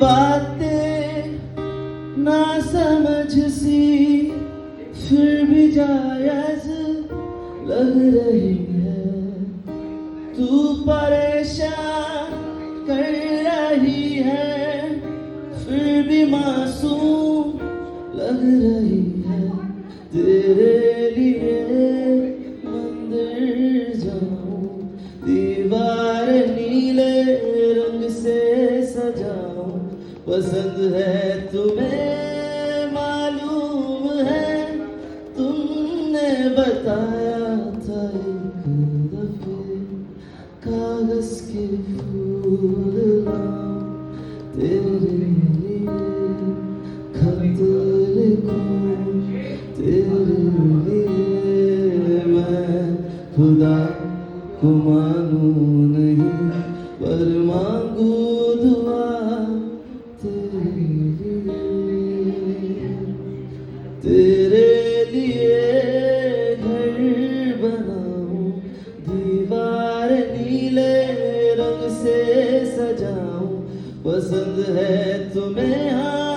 बातें ना समझ सी फिर भी जायज लग रही है। तू परेशान कर रही है फिर भी मासूम लग रही है। तेरे लिए मंदिर जाऊं, दीवार नीले रंग से सजाऊं। पसंद है तुम्हें मालूम है, तुमने बताया था एक दफे। कागज के फूल लाऊं तेरे लिए, खत लिखूं तेरे लिए। मैं खुदा को मानूं नहीं पर मांगू दुआ तेरे लिए। तेरे लिए घर बनाऊं, दीवार नीले रंग से सजाऊं। पसंद है तुम्हें हाँ